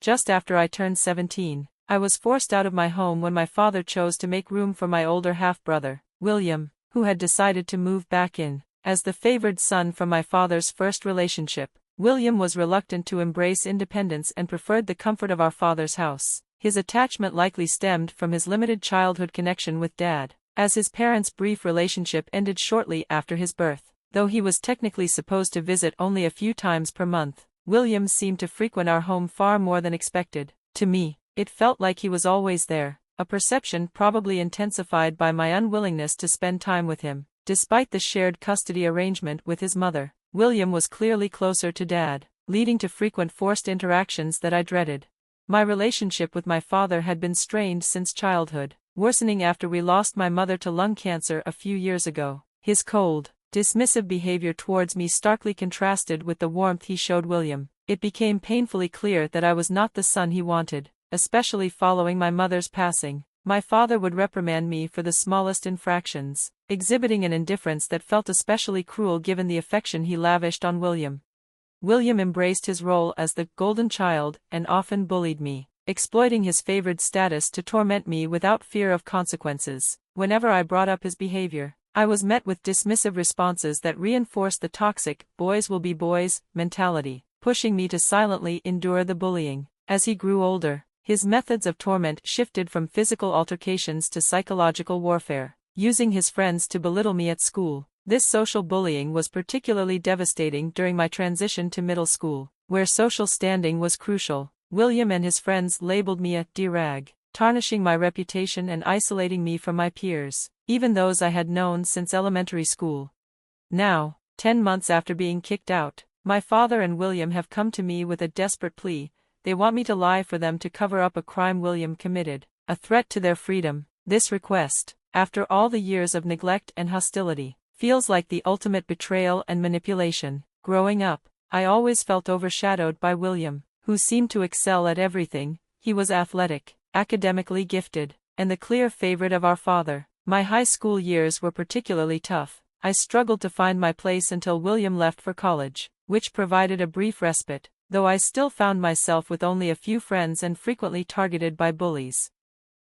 just after I turned 17. I was forced out of my home when my father chose to make room for my older half-brother, William, who had decided to move back in. As the favored son from my father's first relationship, William was reluctant to embrace independence and preferred the comfort of our father's house. His attachment likely stemmed from his limited childhood connection with Dad, as his parents' brief relationship ended shortly after his birth. Though he was technically supposed to visit only a few times per month, William seemed to frequent our home far more than expected. To me, it felt like he was always there, a perception probably intensified by my unwillingness to spend time with him. Despite the shared custody arrangement with his mother, William was clearly closer to Dad, leading to frequent forced interactions that I dreaded. My relationship with my father had been strained since childhood, worsening after we lost my mother to lung cancer a few years ago. His cold, dismissive behavior towards me starkly contrasted with the warmth he showed William. It became painfully clear that I was not the son he wanted, especially following my mother's passing. My father would reprimand me for the smallest infractions, exhibiting an indifference that felt especially cruel given the affection he lavished on William. William embraced his role as the golden child and often bullied me, exploiting his favored status to torment me without fear of consequences. Whenever I brought up his behavior, I was met with dismissive responses that reinforced the toxic "boys will be boys" mentality, pushing me to silently endure the bullying. As he grew older, his methods of torment shifted from physical altercations to psychological warfare, using his friends to belittle me at school. This social bullying was particularly devastating during my transition to middle school, where social standing was crucial. William and his friends labeled me a D-rag, tarnishing my reputation and isolating me from my peers, even those I had known since elementary school. Now, 10 months after being kicked out, my father and William have come to me with a desperate plea. They want me to lie for them to cover up a crime William committed, a threat to their freedom. This request, after all the years of neglect and hostility, feels like the ultimate betrayal and manipulation. Growing up, I always felt overshadowed by William, who seemed to excel at everything. He was athletic, academically gifted, and the clear favorite of our father. My high school years were particularly tough. I struggled to find my place until William left for college, which provided a brief respite, though I still found myself with only a few friends and frequently targeted by bullies.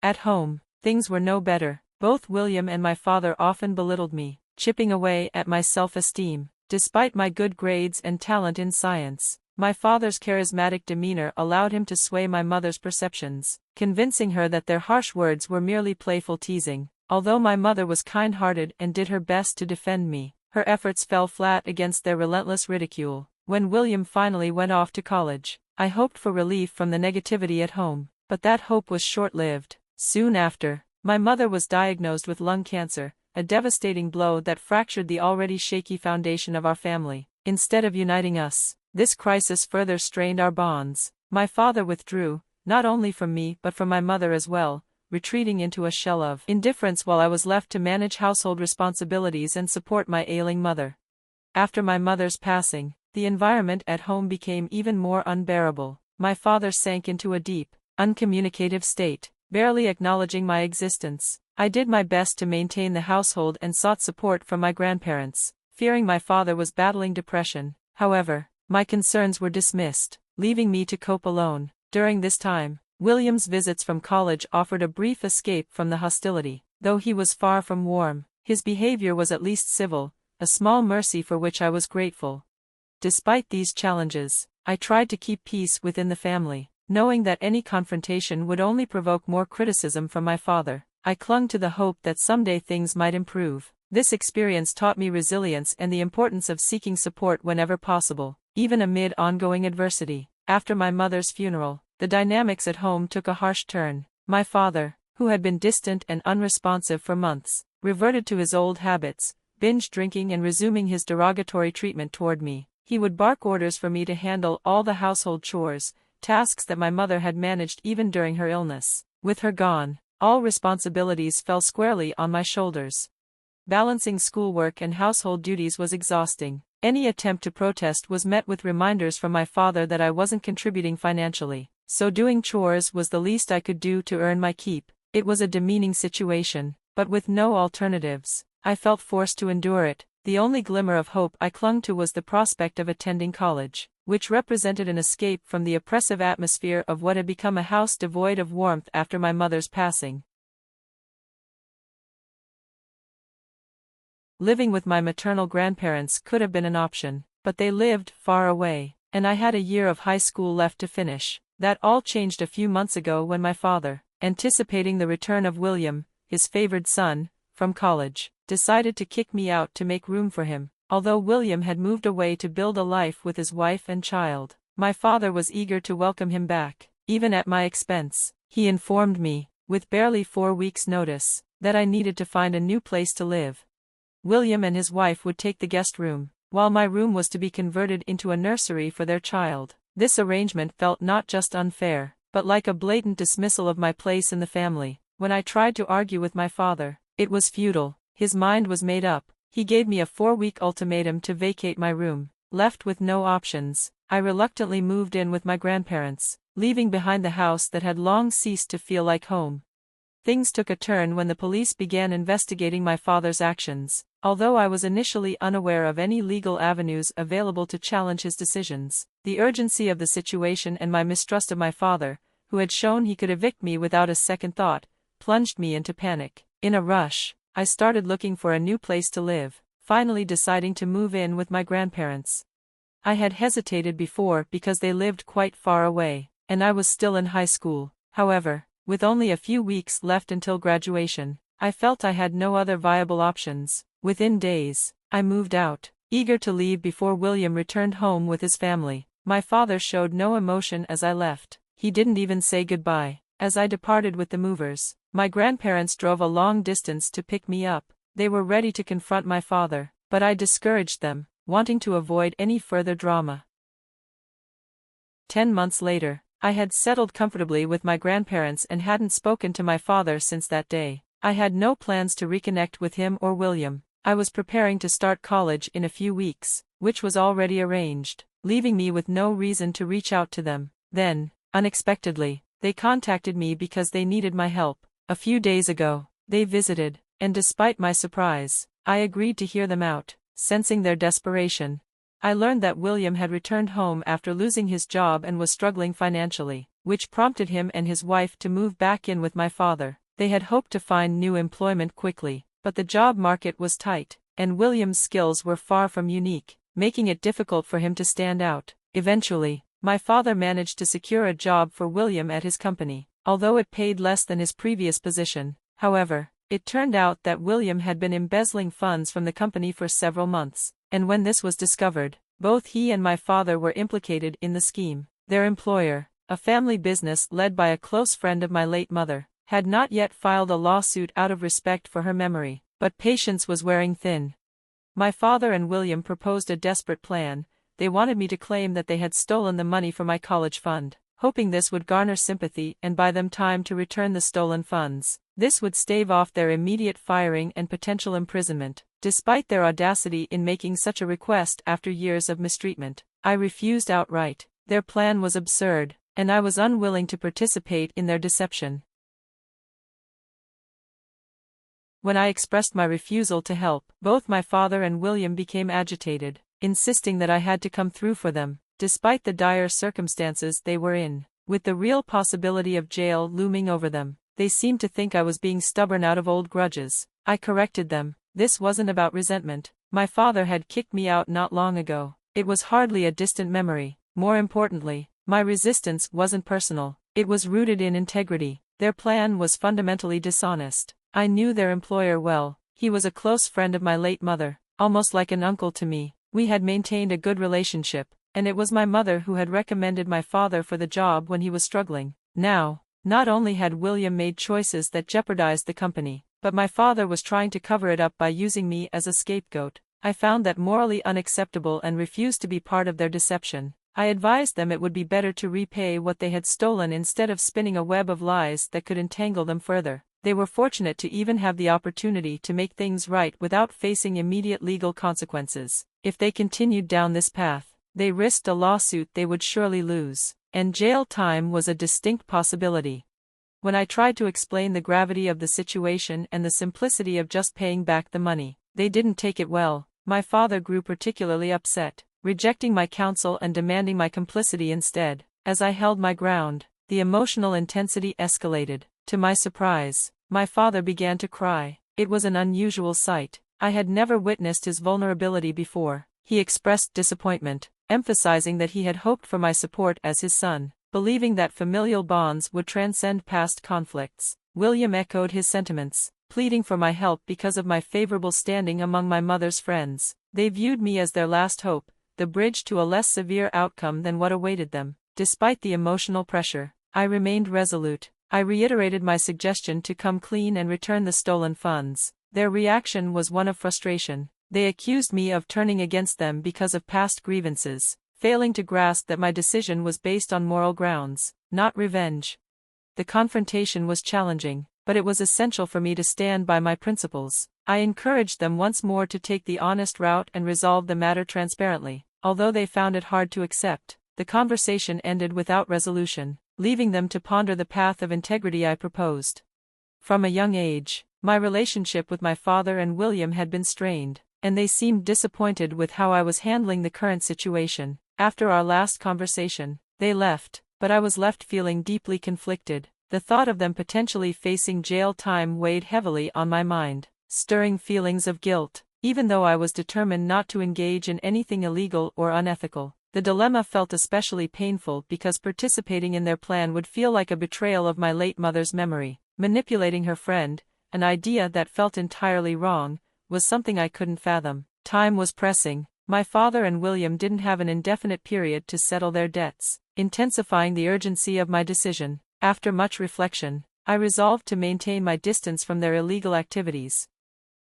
At home, things were no better. Both William and my father often belittled me, chipping away at my self-esteem. Despite my good grades and talent in science, my father's charismatic demeanor allowed him to sway my mother's perceptions, convincing her that their harsh words were merely playful teasing. Although my mother was kind-hearted and did her best to defend me, her efforts fell flat against their relentless ridicule. When William finally went off to college, I hoped for relief from the negativity at home, but that hope was short-lived. Soon after, my mother was diagnosed with lung cancer, a devastating blow that fractured the already shaky foundation of our family. Instead of uniting us, this crisis further strained our bonds. My father withdrew, not only from me but from my mother as well, retreating into a shell of indifference while I was left to manage household responsibilities and support my ailing mother. After my mother's passing, the environment at home became even more unbearable. My father sank into a deep, uncommunicative state, barely acknowledging my existence. I did my best to maintain the household and sought support from my grandparents, fearing my father was battling depression. However, my concerns were dismissed, leaving me to cope alone. During this time, William's visits from college offered a brief escape from the hostility. Though he was far from warm, his behavior was at least civil, a small mercy for which I was grateful. Despite these challenges, I tried to keep peace within the family, knowing that any confrontation would only provoke more criticism from my father. I clung to the hope that someday things might improve. This experience taught me resilience and the importance of seeking support whenever possible, even amid ongoing adversity. After my mother's funeral, the dynamics at home took a harsh turn. My father, who had been distant and unresponsive for months, reverted to his old habits, binge drinking and resuming his derogatory treatment toward me. He would bark orders for me to handle all the household chores, tasks that my mother had managed even during her illness. With her gone, all responsibilities fell squarely on my shoulders. Balancing schoolwork and household duties was exhausting. Any attempt to protest was met with reminders from my father that I wasn't contributing financially, so doing chores was the least I could do to earn my keep. It was a demeaning situation, but with no alternatives, I felt forced to endure it. The only glimmer of hope I clung to was the prospect of attending college. which represented an escape from the oppressive atmosphere of what had become a house devoid of warmth after my mother's passing. Living with my maternal grandparents could have been an option, but they lived far away, and I had a year of high school left to finish. That all changed a few months ago when my father, anticipating the return of William, his favored son, from college, decided to kick me out to make room for him. Although William had moved away to build a life with his wife and child, my father was eager to welcome him back, even at my expense. He informed me, with barely 4 weeks' notice, that I needed to find a new place to live. William and his wife would take the guest room, while my room was to be converted into a nursery for their child. This arrangement felt not just unfair, but like a blatant dismissal of my place in the family. When I tried to argue with my father, it was futile. His mind was made up. He gave me a 4-week ultimatum to vacate my room. Left with no options, I reluctantly moved in with my grandparents, leaving behind the house that had long ceased to feel like home. Things took a turn when the police began investigating my father's actions. Although I was initially unaware of any legal avenues available to challenge his decisions, the urgency of the situation and my mistrust of my father, who had shown he could evict me without a second thought, plunged me into panic. In a rush, I started looking for a new place to live, finally deciding to move in with my grandparents. I had hesitated before because they lived quite far away, and I was still in high school. However, with only a few weeks left until graduation, I felt I had no other viable options. Within days, I moved out, eager to leave before William returned home with his family. My father showed no emotion as I left. He didn't even say goodbye. As I departed with the movers, my grandparents drove a long distance to pick me up. They were ready to confront my father, but I discouraged them, wanting to avoid any further drama. 10 months later, I had settled comfortably with my grandparents and hadn't spoken to my father since that day. I had no plans to reconnect with him or William. I was preparing to start college in a few weeks, which was already arranged, leaving me with no reason to reach out to them. Then, unexpectedly, they contacted me because they needed my help. A few days ago, they visited, and despite my surprise, I agreed to hear them out. Sensing their desperation, I learned that William had returned home after losing his job and was struggling financially, which prompted him and his wife to move back in with my father. They had hoped to find new employment quickly, but the job market was tight, and William's skills were far from unique, making it difficult for him to stand out. Eventually, my father managed to secure a job for William at his company, although it paid less than his previous position. However, it turned out that William had been embezzling funds from the company for several months, and when this was discovered, both he and my father were implicated in the scheme. Their employer, a family business led by a close friend of my late mother, had not yet filed a lawsuit out of respect for her memory, but patience was wearing thin. My father and William proposed a desperate plan. They wanted me to claim that they had stolen the money from my college fund, hoping this would garner sympathy and buy them time to return the stolen funds. This would stave off their immediate firing and potential imprisonment. Despite their audacity in making such a request after years of mistreatment, I refused outright. Their plan was absurd, and I was unwilling to participate in their deception. When I expressed my refusal to help, both my father and William became agitated, insisting that I had to come through for them, despite the dire circumstances they were in. With the real possibility of jail looming over them, they seemed to think I was being stubborn out of old grudges. I corrected them. This wasn't about resentment. My father had kicked me out not long ago. It was hardly a distant memory. More importantly, my resistance wasn't personal. It was rooted in integrity. Their plan was fundamentally dishonest. I knew their employer well. He was a close friend of my late mother, almost like an uncle to me. We had maintained a good relationship, and it was my mother who had recommended my father for the job when he was struggling. Now, not only had William made choices that jeopardized the company, but my father was trying to cover it up by using me as a scapegoat. I found that morally unacceptable and refused to be part of their deception. I advised them it would be better to repay what they had stolen instead of spinning a web of lies that could entangle them further. They were fortunate to even have the opportunity to make things right without facing immediate legal consequences. If they continued down this path, they risked a lawsuit they would surely lose, and jail time was a distinct possibility. When I tried to explain the gravity of the situation and the simplicity of just paying back the money, they didn't take it well. My father grew particularly upset. rejecting my counsel and demanding my complicity instead. As I held my ground, the emotional intensity escalated. To my surprise, my father began to cry. It was an unusual sight. I had never witnessed his vulnerability before. He expressed disappointment, emphasizing that he had hoped for my support as his son, believing that familial bonds would transcend past conflicts. William echoed his sentiments, pleading for my help because of my favorable standing among my mother's friends. They viewed me as their last hope, the bridge to a less severe outcome than what awaited them. Despite the emotional pressure, I remained resolute. I reiterated my suggestion to come clean and return the stolen funds. Their reaction was one of frustration. They accused me of turning against them because of past grievances, failing to grasp that my decision was based on moral grounds, not revenge. The confrontation was challenging, but it was essential for me to stand by my principles. I encouraged them once more to take the honest route and resolve the matter transparently. Although they found it hard to accept, the conversation ended without resolution, leaving them to ponder the path of integrity I proposed. From a young age, my relationship with my father and William had been strained, and they seemed disappointed with how I was handling the current situation. After our last conversation, they left, but I was left feeling deeply conflicted. The thought of them potentially facing jail time weighed heavily on my mind, stirring feelings of guilt. Even though I was determined not to engage in anything illegal or unethical, the dilemma felt especially painful because participating in their plan would feel like a betrayal of my late mother's memory. Manipulating her friend, an idea that felt entirely wrong, was something I couldn't fathom. Time was pressing. My father and William didn't have an indefinite period to settle their debts, intensifying the urgency of my decision. After much reflection, I resolved to maintain my distance from their illegal activities.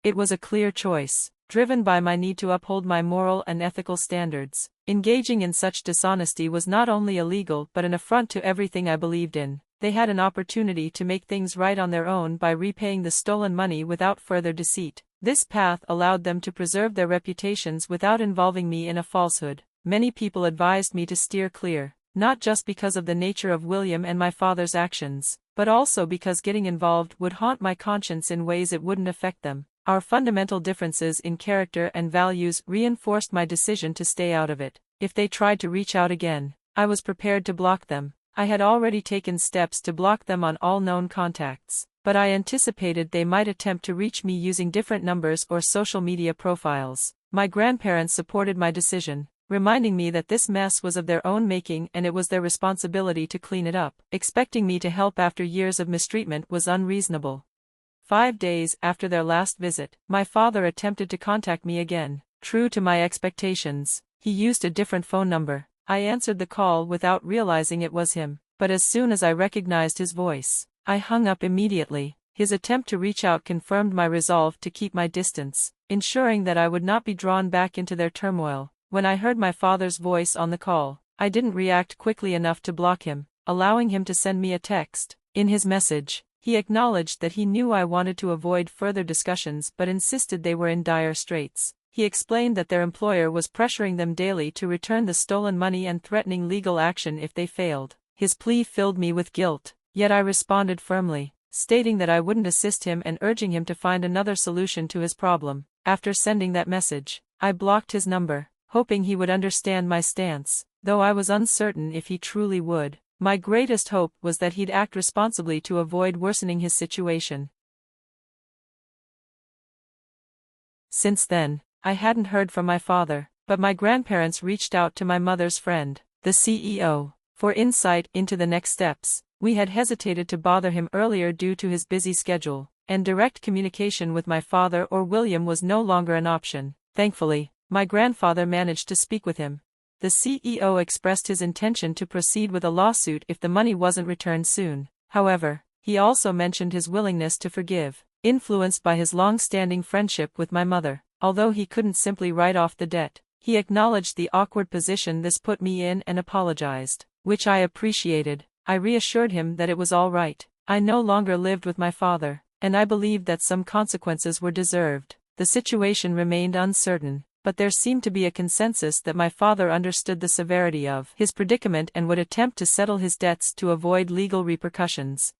It was a clear choice, driven by my need to uphold my moral and ethical standards. Engaging in such dishonesty was not only illegal but an affront to everything I believed in. They had an opportunity to make things right on their own by repaying the stolen money without further deceit. This path allowed them to preserve their reputations without involving me in a falsehood. Many people advised me to steer clear, not just because of the nature of William and my father's actions, but also because getting involved would haunt my conscience in ways it wouldn't affect them. Our fundamental differences in character and values reinforced my decision to stay out of it. If they tried to reach out again, I was prepared to block them. I had already taken steps to block them on all known contacts, but I anticipated they might attempt to reach me using different numbers or social media profiles. My grandparents supported my decision, reminding me that this mess was of their own making and it was their responsibility to clean it up. Expecting me to help after years of mistreatment was unreasonable. 5 days after their last visit, my father attempted to contact me again. True to my expectations, he used a different phone number. I answered the call without realizing it was him, but as soon as I recognized his voice, I hung up immediately. His attempt to reach out confirmed my resolve to keep my distance, ensuring that I would not be drawn back into their turmoil. When I heard my father's voice on the call, I didn't react quickly enough to block him, allowing him to send me a text. In his message, he acknowledged that he knew I wanted to avoid further discussions but insisted they were in dire straits. He explained that their employer was pressuring them daily to return the stolen money and threatening legal action if they failed. His plea filled me with guilt, yet I responded firmly, stating that I wouldn't assist him and urging him to find another solution to his problem. After sending that message, I blocked his number, hoping he would understand my stance, though I was uncertain if he truly would. My greatest hope was that he'd act responsibly to avoid worsening his situation. Since then, I hadn't heard from my father, but my grandparents reached out to my mother's friend, the CEO, for insight into the next steps. We had hesitated to bother him earlier due to his busy schedule, and direct communication with my father or William was no longer an option. Thankfully, my grandfather managed to speak with him. The CEO expressed his intention to proceed with a lawsuit if the money wasn't returned soon. However, he also mentioned his willingness to forgive, influenced by his long-standing friendship with my mother. Although he couldn't simply write off the debt, he acknowledged the awkward position this put me in and apologized, which I appreciated. I reassured him that it was all right. I no longer lived with my father, and I believed that some consequences were deserved. The situation remained uncertain, but there seemed to be a consensus that my father understood the severity of his predicament and would attempt to settle his debts to avoid legal repercussions.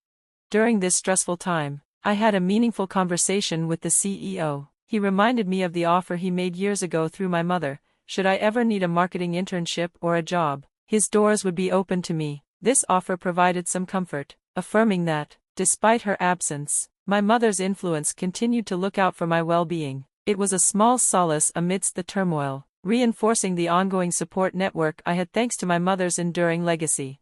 During this stressful time, I had a meaningful conversation with the CEO. He reminded me of the offer he made years ago through my mother, should I ever need a marketing internship or a job, his doors would be open to me. This offer provided some comfort, affirming that, despite her absence, my mother's influence continued to look out for my well-being. It was a small solace amidst the turmoil, reinforcing the ongoing support network I had thanks to my mother's enduring legacy.